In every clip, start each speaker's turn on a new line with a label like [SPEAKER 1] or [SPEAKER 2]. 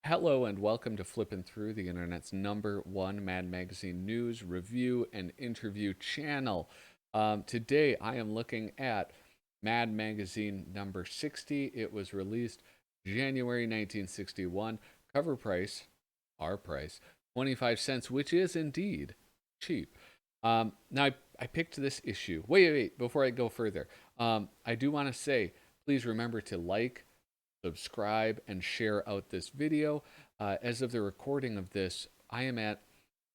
[SPEAKER 1] Hello and welcome to Flippin Through, the internet's #1 Mad Magazine news, review, and interview channel. Today I am looking at Mad Magazine number 60. It was released January 1961. Cover price, our price, 25 cents, which is indeed cheap. Now I picked this issue. Wait, before I go further, I do want to say, please remember to like, subscribe, and share out this video. As of the recording of this, I am at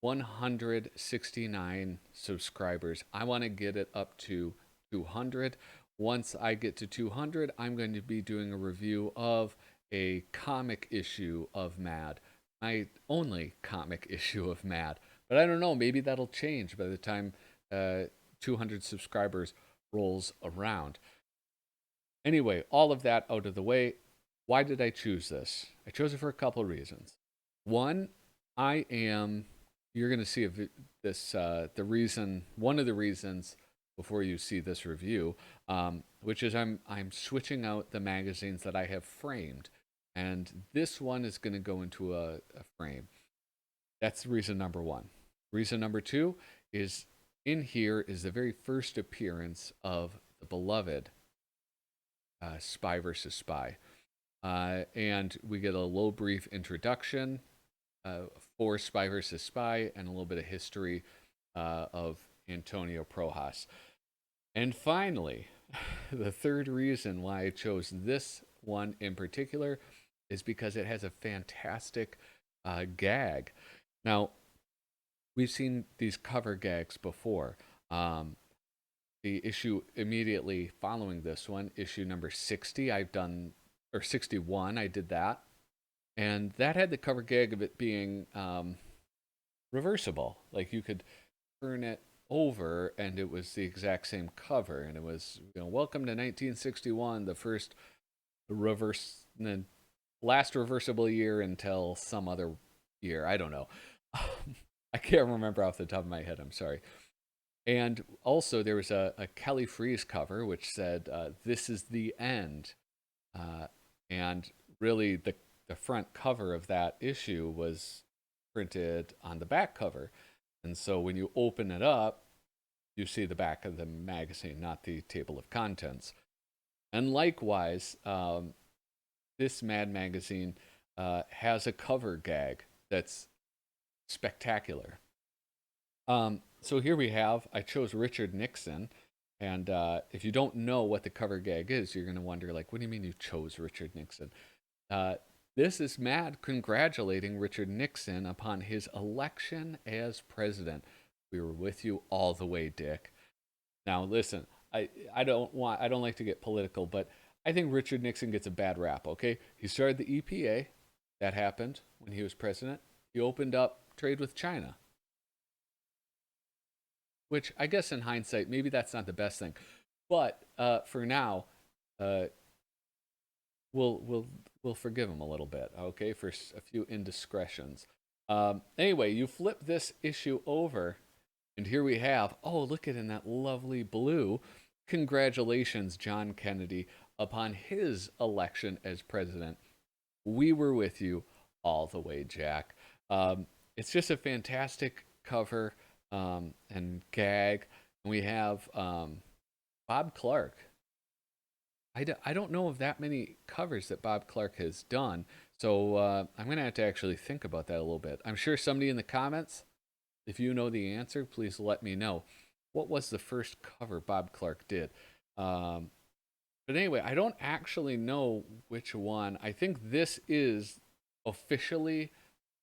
[SPEAKER 1] 169 subscribers. I want to get it up to 200. Once I get to 200, I'm going to be doing a review of a comic issue of MAD, my only comic issue of MAD. But I don't know, maybe that'll change by the time 200 subscribers rolls around. Anyway, all of that out of the way, why did I choose this? I chose it for a couple of reasons. One, you're going to see the reason, one of the reasons before you see this review, which is I'm switching out the magazines that I have framed, and this one is going to go into a frame. That's reason number one. Reason number two is in here is the very first appearance of the beloved Spy versus Spy. And we get a little brief introduction for Spy versus Spy and a little bit of history of Antonio Projas. And finally, the third reason why I chose this one in particular is because it has a fantastic gag. Now, we've seen these cover gags before. The issue immediately following this one, issue number 60, or 61, I did that. And that had the cover gag of it being reversible. Like you could turn it over and it was the exact same cover. And it was, welcome to 1961, the last reversible year until some other year. I don't know. I can't remember off the top of my head. I'm sorry. And also, there was a Kelly Freas cover which said, "This is the end." And really, the front cover of that issue was printed on the back cover. And so when you open it up, you see the back of the magazine, not the table of contents. And likewise, this Mad magazine has a cover gag that's spectacular. So here we have, I chose Richard Nixon. And if you don't know what the cover gag is, you're going to wonder, like, what do you mean you chose Richard Nixon? This is Mad congratulating Richard Nixon upon his election as president. We were with you all the way, Dick. Now, listen, I don't like to get political, but I think Richard Nixon gets a bad rap, okay? He started the EPA. That happened when he was president. He opened up trade with China, which I guess in hindsight, maybe that's not the best thing. But for now, we'll forgive him a little bit, okay, for a few indiscretions. Anyway, you flip this issue over, and here we have, oh, look at in that lovely blue. Congratulations, John Kennedy, upon his election as president. We were with you all the way, Jack. It's just a fantastic cover and gag. And we have Bob Clark. I don't know of that many covers that Bob Clark has done, so I'm going to have to actually think about that a little bit. I'm sure somebody in the comments, if you know the answer, please let me know. What was the first cover Bob Clark did? But anyway, I don't actually know which one. I think this is officially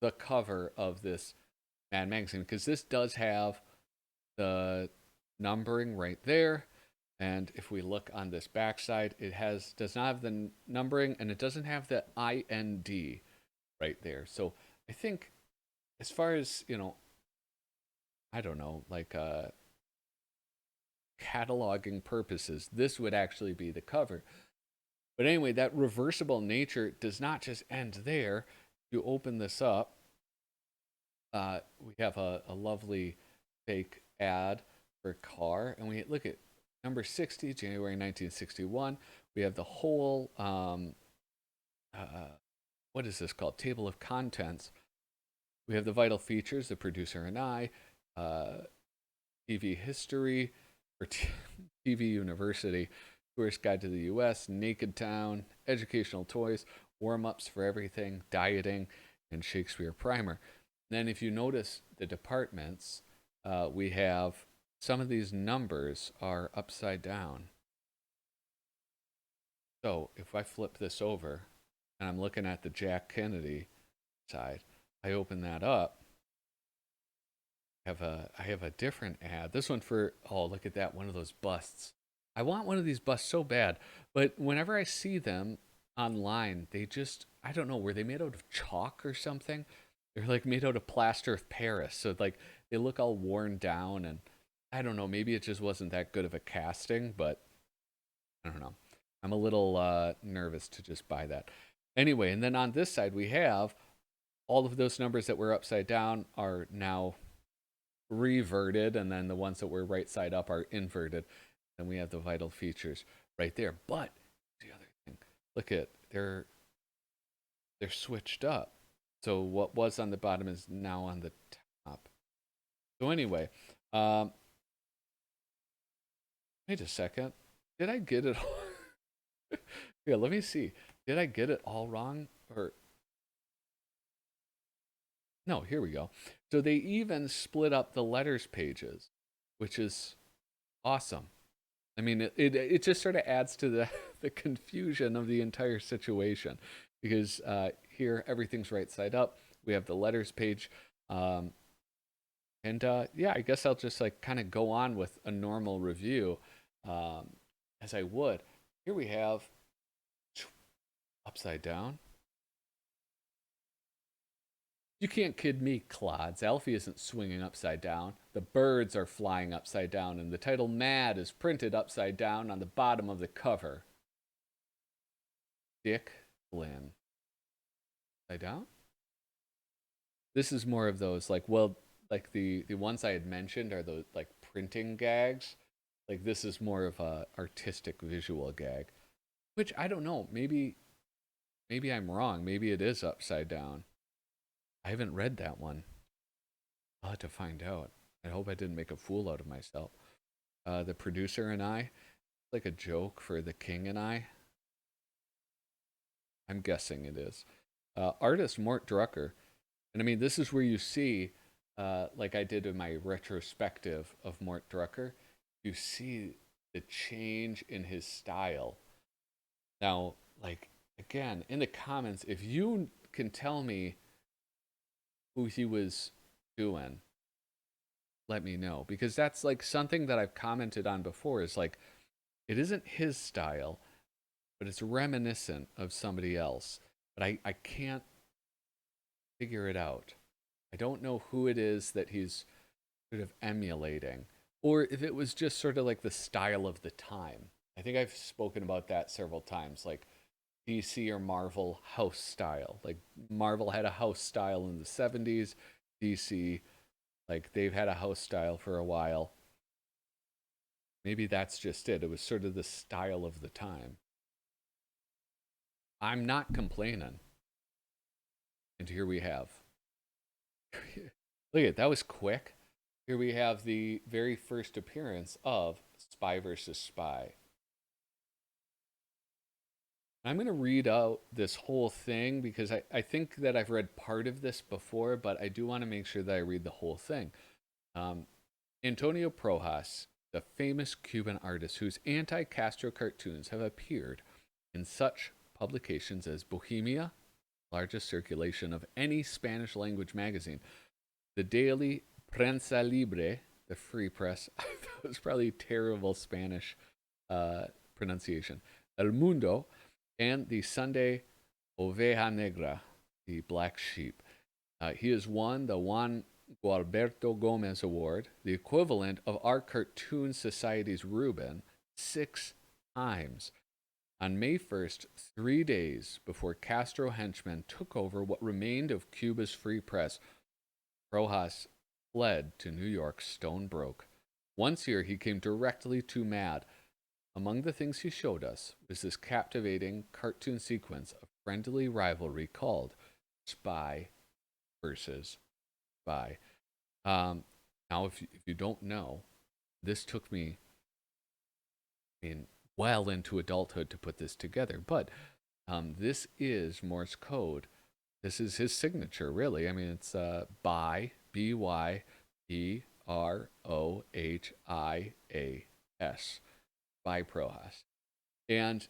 [SPEAKER 1] the cover of this Mad magazine because this does have the numbering right there. And if we look on this backside, it does not have the numbering and it doesn't have the IND right there. So I think as far as, I don't know, like cataloging purposes, this would actually be the cover. But anyway, that reversible nature does not just end there. You open this up, we have a lovely fake ad for a car, and we look at, Number 60, January 1961. We have the whole, what is this called? Table of contents. We have the vital features, the producer and I, TV history, or TV University, tourist guide to the U.S., Naked Town, educational toys, warm-ups for everything, dieting, and Shakespeare primer. Then if you notice the departments, we have some of these numbers are upside down. So if I flip this over and I'm looking at the Jack Kennedy side, I open that up. I have a different ad. This one for, oh, look at that, one of those busts. I want one of these busts so bad, but whenever I see them online, they just, I don't know, were they made out of chalk or something? They're like made out of plaster of Paris. So like they look all worn down, and I don't know, maybe it just wasn't that good of a casting, but I don't know. I'm a little nervous to just buy that. Anyway, and then on this side we have all of those numbers that were upside down are now reverted, and then the ones that were right side up are inverted. Then we have the vital features right there. But the other thing, look at they're switched up. So what was on the bottom is now on the top. So anyway, wait a second. Did I get it all? Yeah, let me see. Did I get it all wrong? Or no, here we go. So they even split up the letters pages, which is awesome. I mean, it just sort of adds to the, the confusion of the entire situation, because here everything's right side up. We have the letters page. And yeah, I guess I'll just like kind of go on with a normal review as I would. Here we have upside down. You can't kid me, clods. Alfie isn't swinging upside down. The birds are flying upside down, and the title MAD is printed upside down on the bottom of the cover. Dick Flynn. Upside down? This is more of those, like, well, like the ones I had mentioned are those, like, printing gags. Like, this is more of a artistic visual gag. Which, I don't know, maybe I'm wrong. Maybe it is upside down. I haven't read that one. I'll have to find out. I hope I didn't make a fool out of myself. The producer and I, like a joke for the king and I. I'm guessing it is. Artist Mort Drucker. And I mean, this is where you see, like I did in my retrospective of Mort Drucker, you see the change in his style. Now, like, again, in the comments, if you can tell me who he was doing, let me know, because that's like something that I've commented on before, is like it isn't his style, but it's reminiscent of somebody else, but I can't figure it out. I don't know who it is that he's sort of emulating, or if it was just sort of like the style of the time. I think I've spoken about that several times, like DC or Marvel house style. Like Marvel had a house style in the 70s, DC, like they've had a house style for a while. Maybe that's just it. It was sort of the style of the time. I'm not complaining. And here we have. Look at that, was quick. Here we have the very first appearance of Spy versus Spy. I'm going to read out this whole thing because I think that I've read part of this before, but I do want to make sure that I read the whole thing. Antonio Projas, the famous Cuban artist whose anti-Castro cartoons have appeared in such publications as Bohemia, largest circulation of any Spanish language magazine, the daily Prensa Libre, the free press, that was probably terrible Spanish pronunciation, El Mundo, and the Sunday Oveja Negra, the black sheep. He has won the Juan Gualberto Gomez Award, the equivalent of our Cartoon Society's Reuben, 6 times. On May 1st, 3 days before Castro henchmen took over what remained of Cuba's free press, Rojas fled to New York stone broke. Once here, he came directly to MAD, Among the things he showed us was this captivating cartoon sequence of friendly rivalry called Spy versus Spy. Um, Now, if you don't know, this took me, I mean, well into adulthood to put this together, but this is Morse code. This is his signature, really. I mean, it's Byprohas, Byprohas. And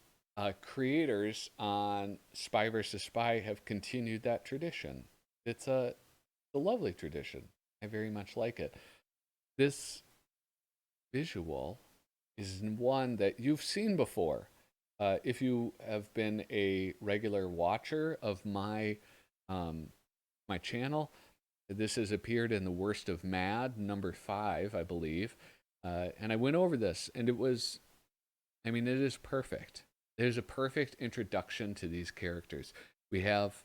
[SPEAKER 1] creators on Spy versus Spy have continued that tradition. It's a lovely tradition. I very much like it. This visual is one that you've seen before. If you have been a regular watcher of um, my channel, this has appeared in the Worst of Mad, number 5, I believe. And I went over this, and it was, I mean, it is perfect. There's a perfect introduction to these characters. We have,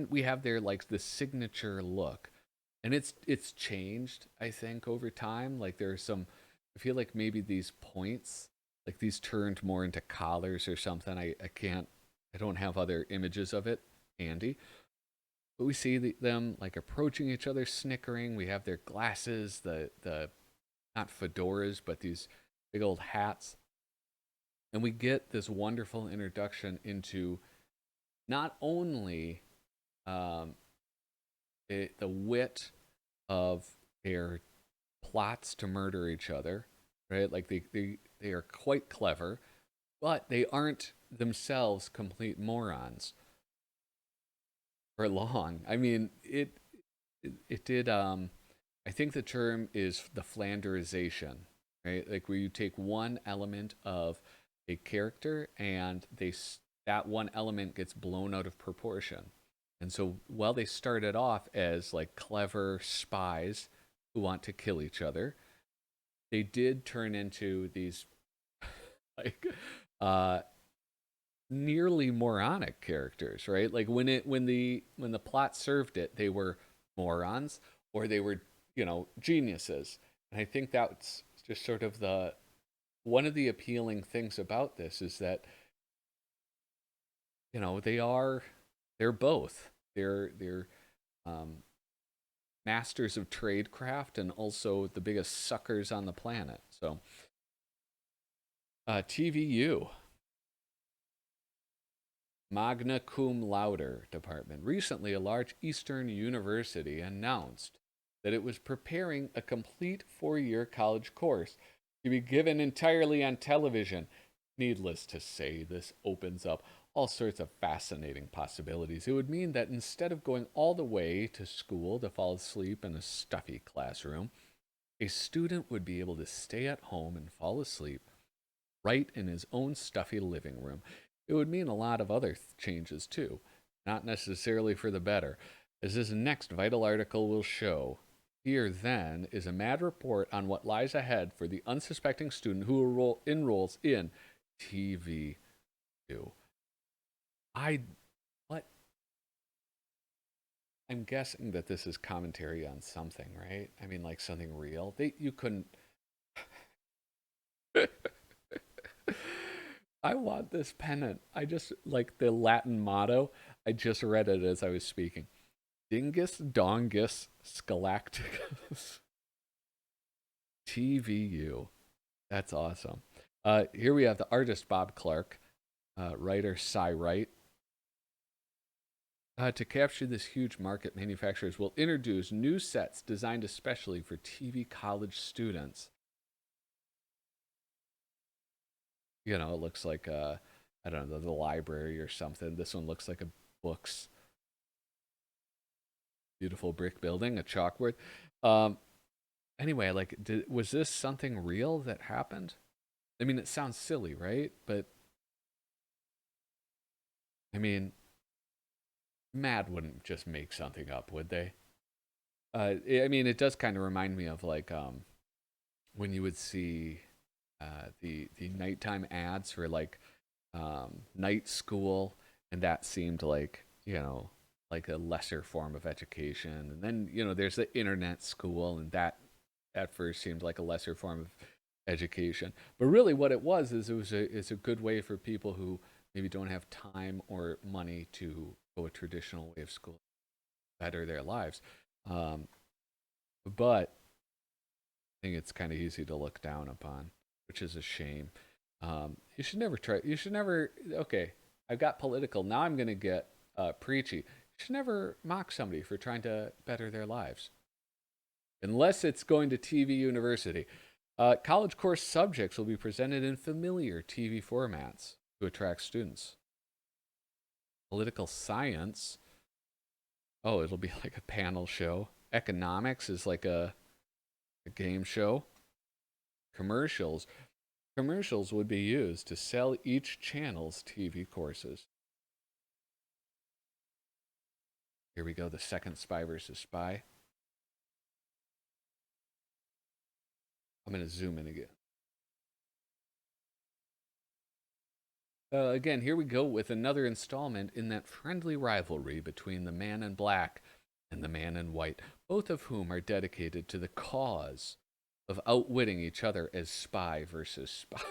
[SPEAKER 1] we have their like the signature look, and it's changed, I think, over time. Like there are some, I feel like maybe these points, like these turned more into collars or something. I can't, I don't have other images of it handy. But we see them like approaching each other, snickering. We have their glasses, the not fedoras, but these big old hats, and we get this wonderful introduction into not only um, the wit of their plots to murder each other, right? Like they are quite clever, but they aren't themselves complete morons for long. I mean, it did. I think the term is the Flanderization, right? Like where you take one element of a character and that one element gets blown out of proportion. And so while they started off as like clever spies who want to kill each other, they did turn into these like uh nearly moronic characters, right? Like when the plot served it, they were morons or they were, geniuses. And I think that's just sort of the one of the appealing things about this is that, they're both. They're um masters of tradecraft and also the biggest suckers on the planet. So, TVU, Magna Cum Laude department. Recently, a large Eastern university announced that it was preparing a complete 4-year college course to be given entirely on television. Needless to say, this opens up all sorts of fascinating possibilities. It would mean that instead of going all the way to school to fall asleep in a stuffy classroom, a student would be able to stay at home and fall asleep right in his own stuffy living room. It would mean a lot of other changes too, not necessarily for the better. As this next vital article will show, here then is a mad report on what lies ahead for the unsuspecting student who enrolls in TVU. I what I'm guessing that this is commentary on something, right? I mean, like something real. You couldn't. I want this pennant. I just like the Latin motto. I just read it as I was speaking. Dingus Dongus Scalacticus. TVU. That's awesome. Here we have the artist Bob Clark, writer Cy Wright. To capture this huge market, manufacturers will introduce new sets designed especially for TV college students. It looks like I don't know, the library or something. This one looks like a books. Beautiful brick building, a chalkboard. Um, anyway, like, was this something real that happened? I mean, it sounds silly, right? But I mean, Mad wouldn't just make something up, would they? I mean, it does kind of remind me of like when you would see the nighttime ads for like night school, and that seemed like like a lesser form of education. And then there's the internet school, and that at first seemed like a lesser form of education. But really, what it was is it's a good way for people who maybe don't have time or money to go a traditional way of school, better their lives. Um, but I think it's kind of easy to look down upon, which is a shame. You should never try. You should never. Okay, I've got political. Now I'm going to get preachy. You should never mock somebody for trying to better their lives, unless it's going to TV university. College course subjects will be presented in familiar TV formats to attract students. Political science. Oh, it'll be like a panel show. Economics is like a game show. Commercials. Commercials would be used to sell each channel's TV courses. Here we go, the second Spy versus Spy. I'm going to zoom in again. Again, here we go with another installment in that friendly rivalry between the man in black and the man in white, both of whom are dedicated to the cause of outwitting each other as spy versus spy.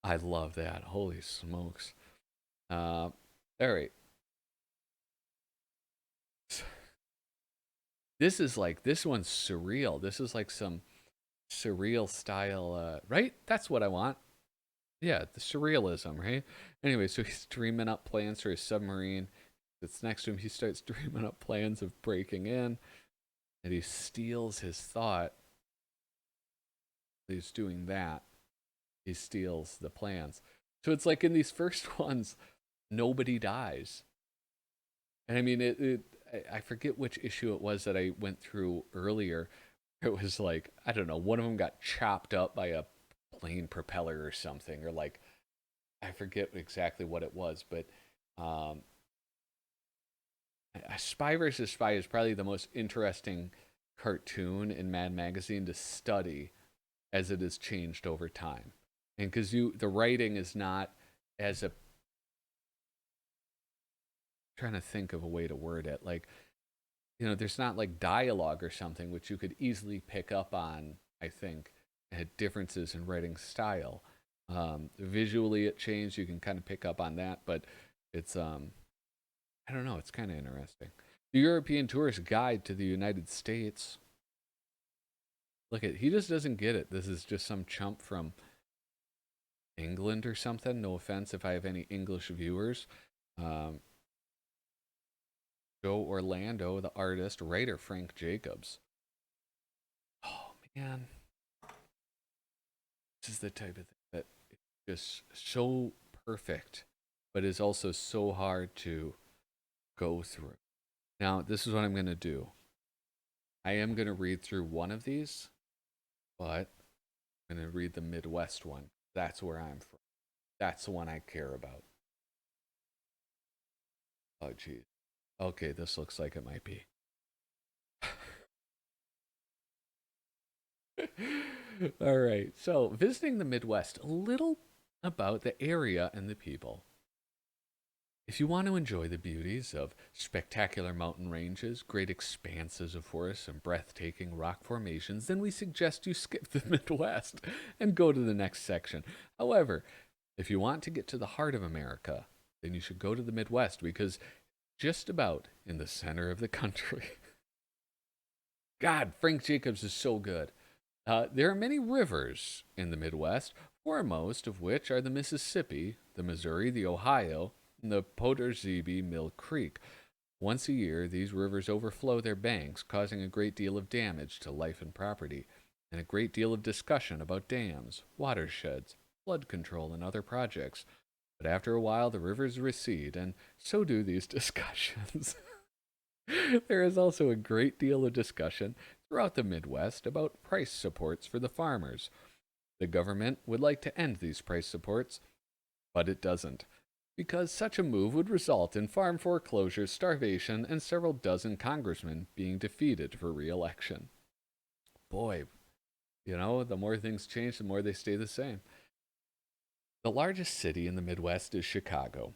[SPEAKER 1] I love that. Holy smokes. All right. This is like, this one's surreal. This is like some surreal style, right? That's what I want. Yeah, the surrealism, right? Anyway, so he's dreaming up plans for his submarine. That's next to him. He starts dreaming up plans of breaking in, and he steals his thought. He's doing that. He steals the plans. So it's like in these first ones, nobody dies. And I mean, I forget which issue it was that I went through earlier. It was like, I don't know, one of them got chopped up by a plane propeller or something, or like, I forget exactly what it was, but um, Spy versus Spy is probably the most interesting cartoon in Mad Magazine to study as it has changed over time. And because the writing is not as a, trying to think of a way to word it, like, there's not like dialogue or something which you could easily pick up on. I think had differences in writing style. Visually, it changed. You can kind of pick up on that, but it's I don't know. It's kind of interesting. The European Tourist Guide to the United States. Look at, he just doesn't get it. This is just some chump from England or something. No offense if I have any English viewers. Um, Joe Orlando, the artist, writer Frank Jacobs. Oh man, this is the type of thing that is just so perfect, but is also so hard to go through. Now, this is what I'm going to do. I am going to read through one of these, but I'm going to read the Midwest one. That's where I'm from. That's the one I care about. Oh, geez. Okay, this looks like it might be. All right. So, visiting the Midwest, a little about the area and the people. If you want to enjoy the beauties of spectacular mountain ranges, great expanses of forests, and breathtaking rock formations, then we suggest you skip the Midwest and go to the next section. However, if you want to get to the heart of America, then you should go to the Midwest because just about in the center of the country. God, Frank Jacobs is so good. There are many rivers in the Midwest, foremost of which are the Mississippi, the Missouri, the Ohio, and the Potersby Mill Creek. Once a year, these rivers overflow their banks, causing a great deal of damage to life and property, and a great deal of discussion about dams, watersheds, flood control, and other projects. But after a while, the rivers recede, and so do these discussions. There is also a great deal of discussion throughout the Midwest about price supports for the farmers. The government would like to end these price supports, but it doesn't, because such a move would result in farm foreclosures, starvation, and several dozen congressmen being defeated for re-election. Boy, the more things change, the more they stay the same. The largest city in the Midwest is Chicago,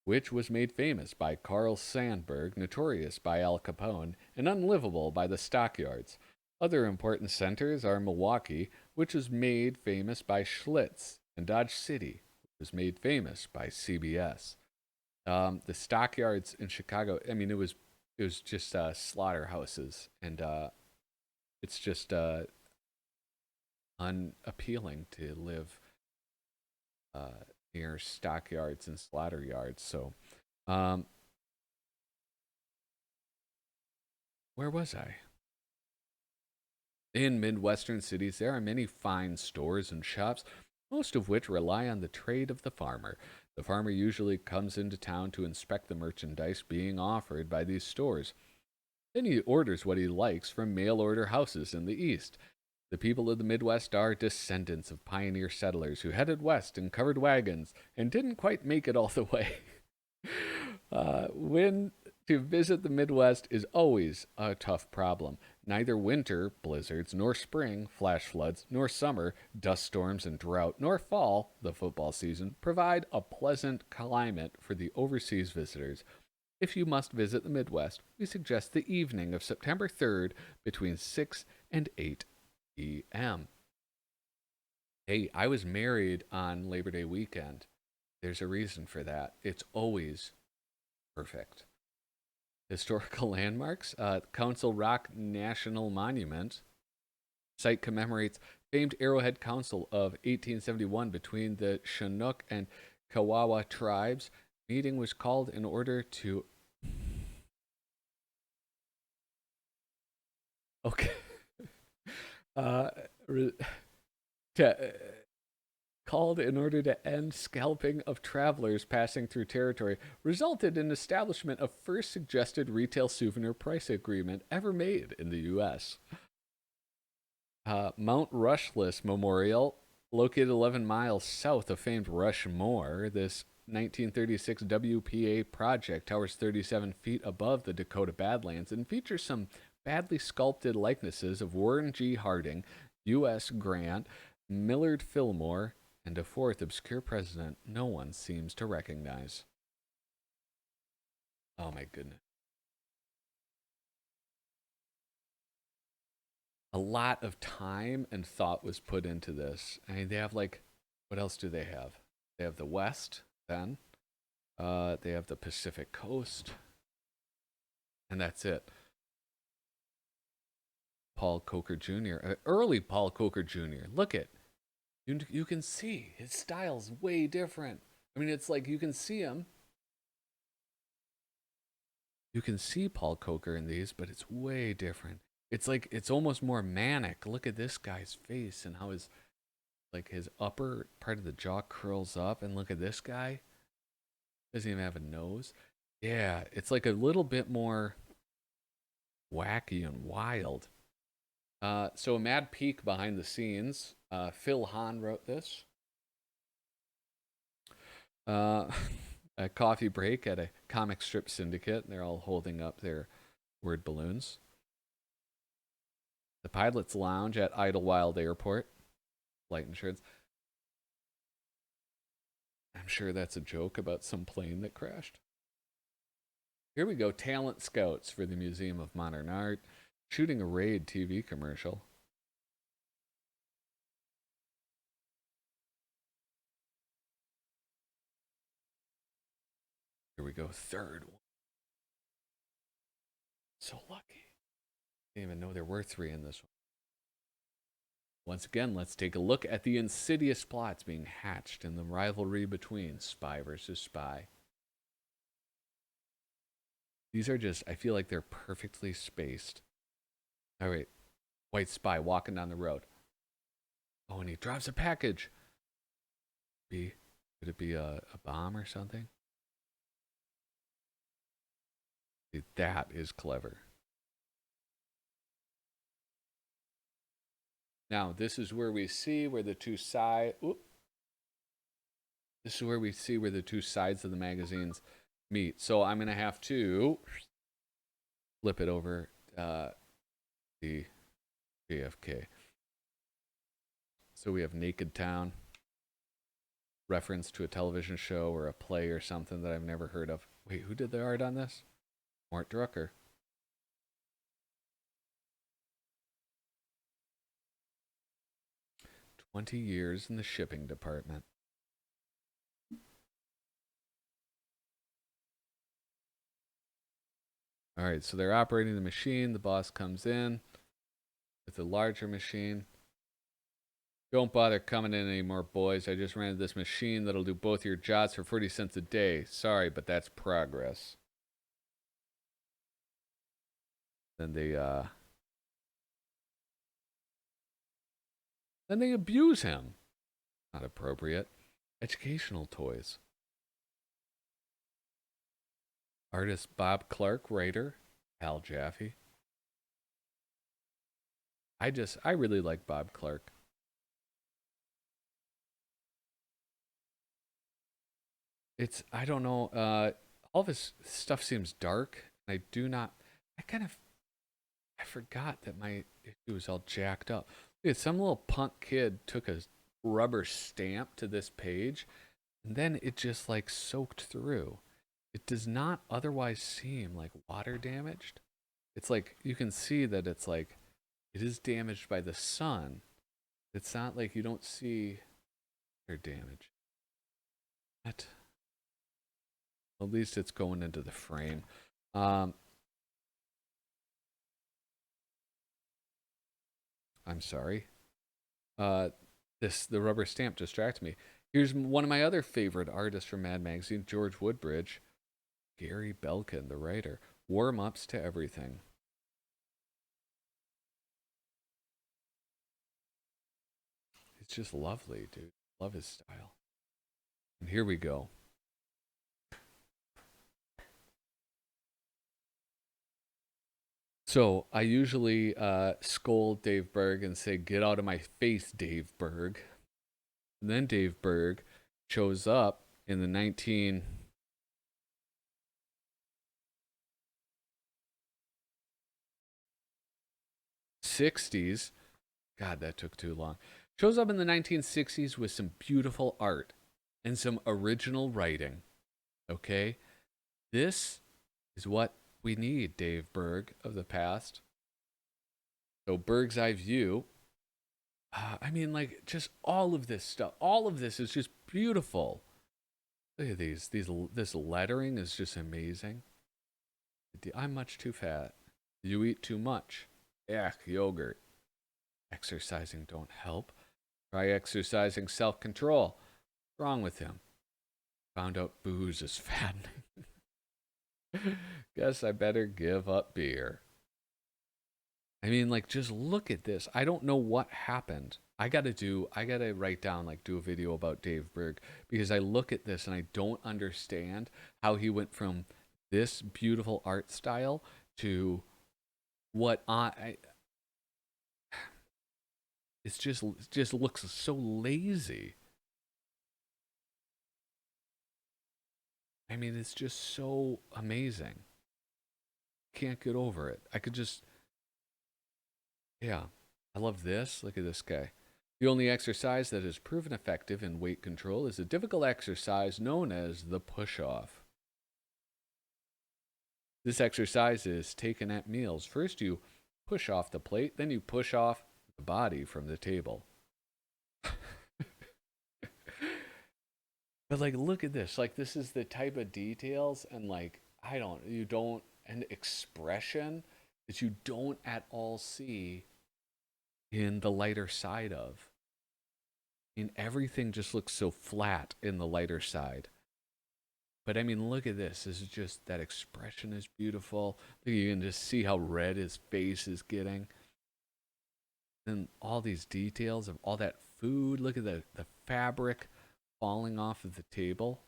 [SPEAKER 1] which was made famous by Carl Sandburg, notorious by Al Capone, and unlivable by the stockyards. Other important centers are Milwaukee, which was made famous by Schlitz, and Dodge City, which was made famous by CBS. The stockyards in Chicago, I mean, it was just slaughterhouses, and it's just unappealing to live near stockyards and slaughter yards. So, um, where was I? In Midwestern cities, there are many fine stores and shops, most of which rely on the trade of the farmer. The farmer usually comes into town to inspect the merchandise being offered by these stores. Then he orders what he likes from mail order houses in the East. The people of the Midwest are descendants of pioneer settlers who headed west in covered wagons and didn't quite make it all the way. When to visit the Midwest is always a tough problem. Neither winter, blizzards, nor spring, flash floods, nor summer, dust storms and drought, nor fall, the football season, provide a pleasant climate for the overseas visitors. If you must visit the Midwest, we suggest the evening of September 3rd between 6 and 8 p.m. Hey, I was married on Labor Day weekend. There's a reason for that. It's always perfect. Historical landmarks. Council Rock National Monument site commemorates famed Arrowhead Council of 1871 between the Chinook and Kawawa tribes. Meeting was called in order to. Okay. Uh, to, called in order to end scalping of travelers passing through territory, resulted in establishment of first suggested retail souvenir price agreement ever made in the U.S. Mount Rushliss Memorial, located 11 miles south of famed Rushmore, this 1936 WPA project towers 37 feet above the Dakota Badlands and features some badly sculpted likenesses of Warren G. Harding, U.S. Grant, Millard Fillmore, and a fourth obscure president no one seems to recognize. Oh my goodness. A lot of time and thought was put into this. I mean, they have like, what else do they have? They have the West, then. They have the Pacific Coast, and that's it. Paul Coker Jr., early Paul Coker Jr. Look at you can see his style's way different. I mean, it's like you can see him. You can see Paul Coker in these, but it's way different. It's like it's almost more manic. Look at this guy's face and how his upper part of the jaw curls up, and look at this guy. Doesn't even have a nose. Yeah, it's like a little bit more wacky and wild. So a mad peek behind the scenes. Phil Hahn wrote this. Uh, a coffee break at a comic strip syndicate. They're all holding up their word balloons. The pilot's lounge at Idlewild Airport. Flight insurance. I'm sure that's a joke about some plane that crashed. Here we go. Talent scouts for the Museum of Modern Art. Shooting a Raid TV commercial. Here we go. Third one. So lucky. Didn't even know there were three in this one. Once again, let's take a look at the insidious plots being hatched in the rivalry between spy versus spy. These are just, I feel like they're perfectly spaced. All right, white spy walking down the road. Oh, and he drops a package. Could it be a bomb or something? Dude, that is clever. Now, this is where we see where the two sides. This is where we see where the two sides of the magazines meet. So I'm gonna have to flip it over the JFK. So we have Naked Town, reference to a television show or a play or something that I've never heard of. Wait, who did the art on this? Mort Drucker. 20 years in the shipping department. All right, so they're operating the machine. The boss comes in with a larger machine. Don't bother coming in anymore, boys. I just rented this machine that'll do both your jobs for 40 cents a day. Sorry, but that's progress. Then they abuse him. Not appropriate. Educational toys. Artist Bob Clark, writer Al Jaffe. I really like Bob Clark. I don't know, all of his stuff seems dark. I do not, I forgot that my issue was all jacked up. Dude, some little punk kid took a rubber stamp to this page, and then it just like soaked through. It does not otherwise seem like water damaged. It's like you can see that it's like it is damaged by the sun. It's not like you don't see water damage. What? At least it's going into the frame. I'm sorry. The rubber stamp distracts me. Here's one of my other favorite artists from Mad Magazine, George Woodbridge, Gary Belkin, the writer. Warm ups to everything. It's just lovely, dude. Love his style. And here we go. So I usually scold Dave Berg and say, "Get out of my face, Dave Berg." And then Dave Berg shows up in the 1960s. God, that took too long. Shows up in the 1960s with some beautiful art and some original writing. Okay? This is what we need, Dave Berg of the past. So, Berg's Eye View. I mean, like, just all of this stuff. All of this is just beautiful. Look at this lettering is just amazing. I'm much too fat. You eat too much. Ugh, yogurt. Exercising don't help. Try exercising self-control. What's wrong with him? Found out booze is fattening. Guess I better give up beer. I mean, like, just look at this. I don't know what happened. I gotta write down, like, do a video about Dave Berg because I look at this and I don't understand how he went from this beautiful art style to what it just looks so lazy. I mean, it's just so amazing. Can't get over it. I could just, yeah. I love this. Look at this guy. The only exercise that has proven effective in weight control is a difficult exercise known as the push-off. This exercise is taken at meals. First, you push off the plate, then you push off the body from the table. But like, look at this. Like, this is the type of details and like, and expression that you don't at all see in the lighter side of. I mean, everything just looks so flat in the lighter side. But I mean, look at this. This is just, that expression is beautiful. You can just see how red his face is getting. And all these details of all that food. Look at the fabric falling off of the table.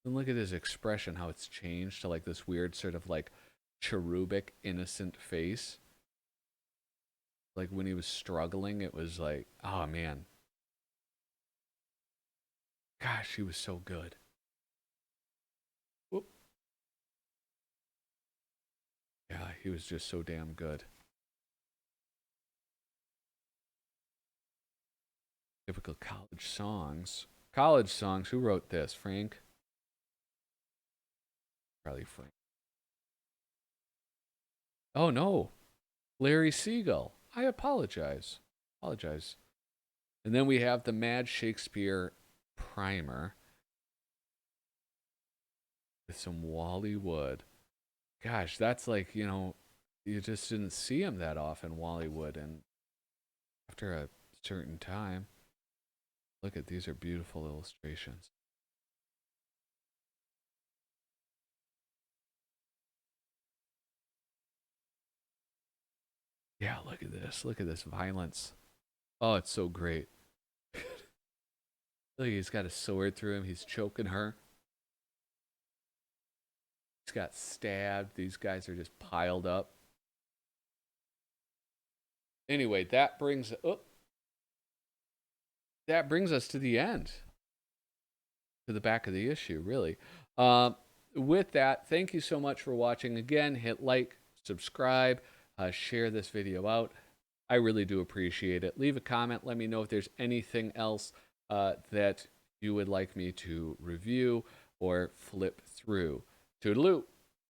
[SPEAKER 1] And look at his expression, how it's changed to like this weird sort of like cherubic, innocent face. Like when he was struggling, it was like, oh man. Gosh, he was so good. Whoop. Yeah, he was just so damn good. Typical college songs. College songs. Who wrote this? Frank? Probably Frank. Oh no. Larry Siegel. I apologize. Apologize. And then we have the Mad Shakespeare primer with some Wally Wood. Gosh, that's like, you just didn't see him that often, Wally Wood. And after a certain time, look at these are beautiful illustrations. Yeah, look at this. Look at this violence. Oh, it's so great. Look, he's got a sword through him. He's choking her. He's got stabbed. These guys are just piled up. Anyway, that brings us to the end, to the back of the issue, really. With that, thank you so much for watching. Again, hit like, subscribe, share this video out. I really do appreciate it. Leave a comment. Let me know if there's anything else that you would like me to review or flip through. Toodaloo.